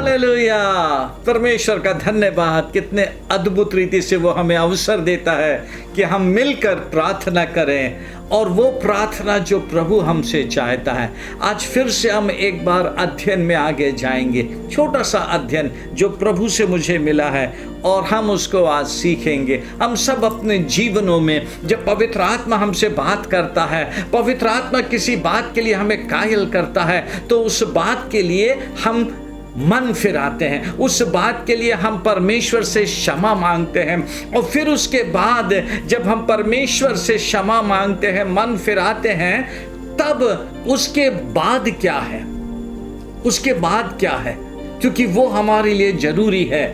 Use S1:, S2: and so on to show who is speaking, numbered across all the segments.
S1: Hallelujah. परमेश्वर का धन्यवाद, कितने अद्भुत रीति से वो हमें अवसर देता है कि हम मिलकर प्रार्थना करें, और वो प्रार्थना जो प्रभु हमसे चाहता है। आज फिर से हम एक बार अध्ययन में आगे जाएंगे, छोटा सा अध्ययन जो प्रभु से मुझे मिला है, और हम उसको आज सीखेंगे। हम सब अपने जीवनों में जब पवित्र आत्मा हमसे बात करता है, पवित्र आत्मा किसी बात के लिए हमें कायल करता है, तो उस बात के लिए हम मन फिराते हैं, उस बात के लिए हम परमेश्वर से क्षमा मांगते हैं, और फिर उसके बाद जब हम परमेश्वर से क्षमा मांगते हैं, मन फिराते हैं, तब उसके बाद क्या है, उसके बाद क्या है, क्योंकि वो हमारे लिए जरूरी है,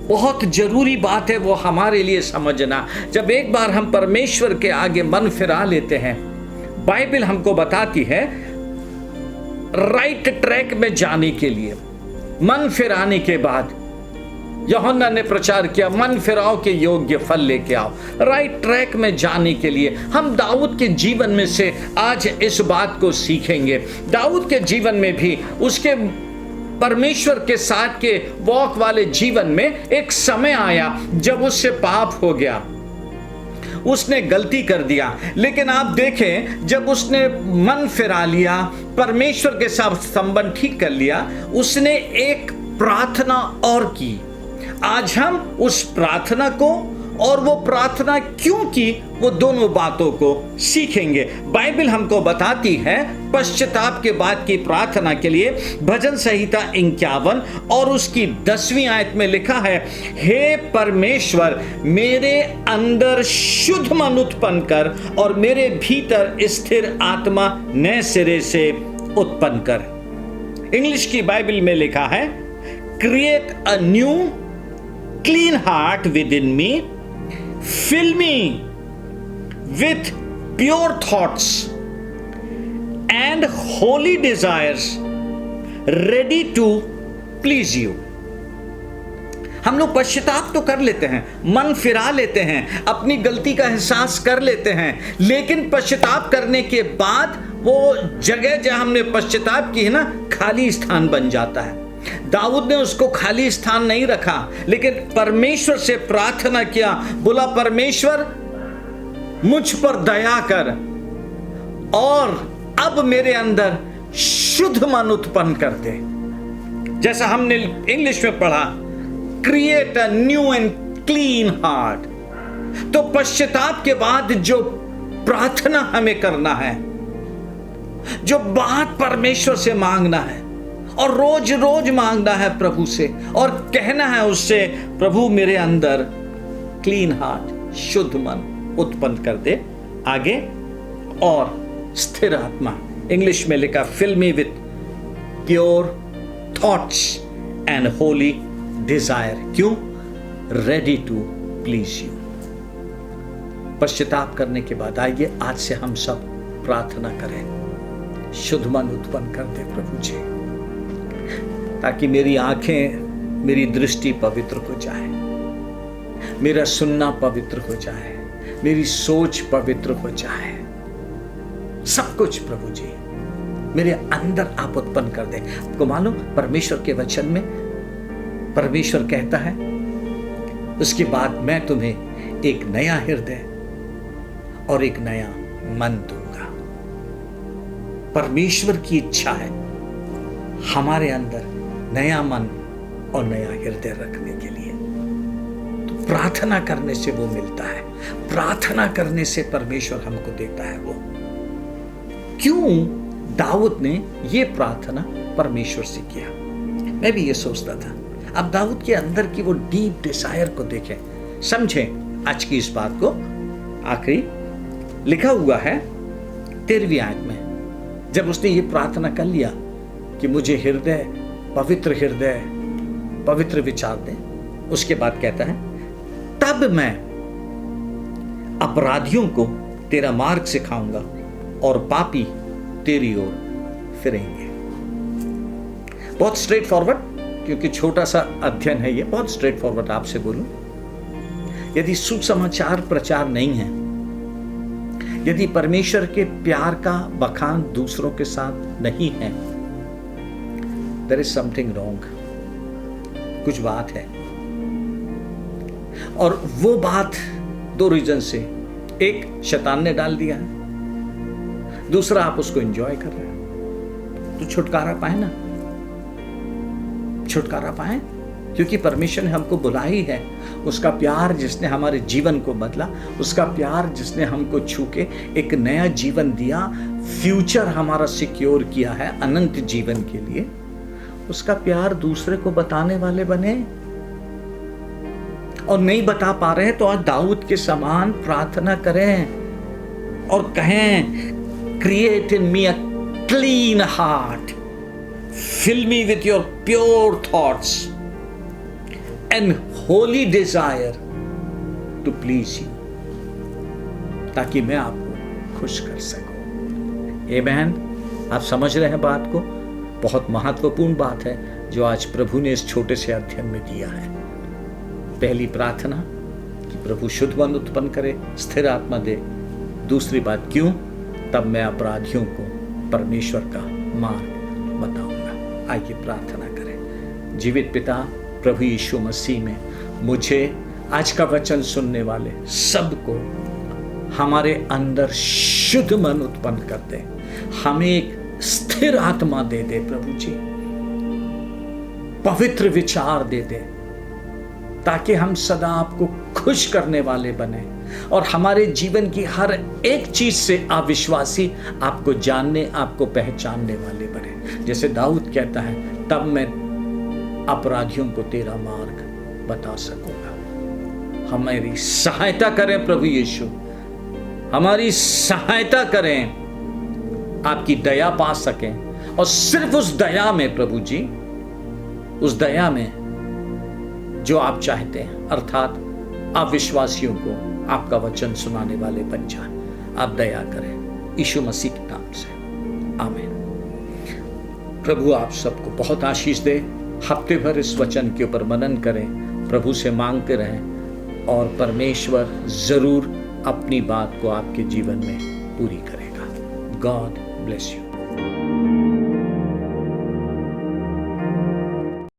S1: बहुत जरूरी बात है वो हमारे लिए समझना। जब एक बार हम परमेश्वर के आगे मन फिरा लेते हैं, बाइबल हमको बताती है राइट ट्रैक में जाने के लिए, मन फिराने के बाद यूहन्ना ने प्रचार किया, मन फिराओ के योग्य फल लेके आओ। राइट ट्रैक में जाने के लिए हम दाऊद के जीवन में से आज इस बात को सीखेंगे। दाऊद के जीवन में भी उसके परमेश्वर के साथ के वॉक वाले जीवन में एक समय आया जब उससे पाप हो गया, उसने गलती कर दिया। लेकिन आप देखें, जब उसने मन फिरा लिया, परमेश्वर के साथ संबंध ठीक कर लिया, उसने एक प्रार्थना और की। आज हम उस प्रार्थना को और वो प्रार्थना क्यों की, वो दोनों बातों को सीखेंगे। बाइबल हमको बताती है पश्चाताप के बाद की प्रार्थना के लिए भजन संहिता 51 और उसकी 10वीं आयत में लिखा है, हे परमेश्वर मेरे अंदर शुद्ध मन उत्पन्न कर और मेरे भीतर स्थिर आत्मा नए सिरे से उत्पन्न कर। इंग्लिश की बाइबल में लिखा है, create a new clean heart with in me, fill me with pure thoughts and holy desires ready to please you। हम लोग पश्चाताप तो कर लेते हैं, मन फिरा लेते हैं, अपनी गलती का एहसास कर लेते हैं, लेकिन पश्चाताप करने के बाद वो जगह जहां हमने पश्चाताप की है ना, खाली स्थान बन जाता है। दाऊद ने उसको खाली स्थान नहीं रखा, लेकिन परमेश्वर से प्रार्थना किया, बोला परमेश्वर मुझ पर दया कर और अब मेरे अंदर शुद्ध मन उत्पन्न कर दे। जैसा हमने इंग्लिश में पढ़ा, create a new and clean heart. तो पश्चाताप के बाद जो प्रार्थना हमें करना है, जो बात परमेश्वर से मांगना है, और रोज रोज मांगना है प्रभु से, और कहना है उससे, प्रभु मेरे अंदर क्लीन हार्ट, शुद्ध मन उत्पन्न कर दे। आगे, और स्थिर आत्मा, इंग्लिश में लिखा, fill me with pure thoughts and holy desire. क्यों? Ready to please you. पश्चाताप करने के बाद आइए आज से हम सब प्रार्थना करें, शुद्ध मन उत्पन्न कर दे प्रभु जी, ताकि मेरी आंखें, मेरी दृष्टि पवित्र हो जाए, मेरा सुनना पवित्र हो जाए, मेरी सोच पवित्र हो जाए, सब कुछ प्रभु जी मेरे अंदर आप उत्पन्न कर दें। आपको मालूम, परमेश्वर के वचन में परमेश्वर कहता है, उसके बाद मैं तुम्हें एक नया हृदय और एक नया मन दूंगा। परमेश्वर की इच्छा है हमारे अंदर नया मन और नया हृदय रखने के लिए। तो प्रार्थना करने से वो मिलता है, प्रार्थना करने से परमेश्वर हमको देता है वो। क्यों दाऊद ने ये प्रार्थना परमेश्वर से किया? मैं भी ये सोचता था। अब दाऊद के अंदर की वो डीप डिजायर को देखें, समझें आज की इस बात को। आखिरी लिखा हुआ है 13वीं आयत में, जब उसने ये प्रार्थना कर लिया कि मुझे हृदय, पवित्र विचार दे, उसके बाद कहता है, तब मैं अपराधियों को तेरा मार्ग सिखाऊंगा और पापी तेरी ओर फिरेंगे। बहुत स्ट्रेट फॉरवर्ड, क्योंकि छोटा सा अध्ययन है ये, बहुत स्ट्रेट फॉरवर्ड आपसे बोलूं। यदि सुसमाचार प्रचार नहीं है, यदि परमेश्वर के प्यार का बखान दूसरों के साथ नहीं है, there is something wrong। कुछ बात है। और वो बात 2 रीजन से, एक शैतान ने डाल दिया है, दूसरा आप उसको एंजॉय कर रहे हैं। तो छुटकारा पाए ना, छुटकारा पाए, क्योंकि परमेश्वर ने हमको बुला ही है। उसका प्यार जिसने हमारे जीवन को बदला, उसका प्यार जिसने हमको छू के एक नया जीवन दिया, फ्यूचर हमारा सिक्योर किया है अनंत जीवन के लिए, उसका प्यार दूसरे को बताने वाले बने। और नहीं बता पा रहे हैं तो आज दाऊद के समान प्रार्थना करें और कहें, create in me a clean heart, fill me with your pure thoughts and holy desire to please you, ताकि मैं आपको खुश कर सकूं। आमेन। आप समझ रहे हैं बात को? बहुत महत्वपूर्ण बात है जो आज प्रभु ने इस छोटे से अध्ययन में दिया है। पहली प्रार्थना कि प्रभु शुद्ध मन उत्पन्न करे, स्थिर आत्मा दे। दूसरी बात, क्यों? तब मैं अपराधियों को परमेश्वर का मार्ग बताऊंगा। आइए प्रार्थना करें। जीवित पिता, प्रभु यीशु मसीह में मुझे आज का वचन सुनने वाले सबको हमारे अंदर शुद्ध मन उत्पन्न कर दे, हमें एक स्थिर आत्मा दे दे प्रभु जी, पवित्र विचार दे दे, ताकि हम सदा आपको खुश करने वाले बने और हमारे जीवन की हर एक चीज से अविश्वासी आपको जानने, आपको पहचानने वाले बने। जैसे दाऊद कहता है, तब मैं अपराधियों को तेरा मार्ग बता सकूंगा। हमारी सहायता करें प्रभु यीशु, हमारी सहायता करें, आपकी दया पा सकें। और सिर्फ उस दया में प्रभु जी, उस दया में जो आप चाहते हैं, अर्थात अविश्वासियों को आपका वचन सुनाने वाले बन जाए। आप दया करें यीशु मसीह के नाम से, आमीन। प्रभु आप सबको बहुत आशीष दे। हफ्ते भर इस वचन के ऊपर मनन करें, प्रभु से मांगते रहें और परमेश्वर जरूर अपनी बात को आपके जीवन में पूरी करेगा। God bless you.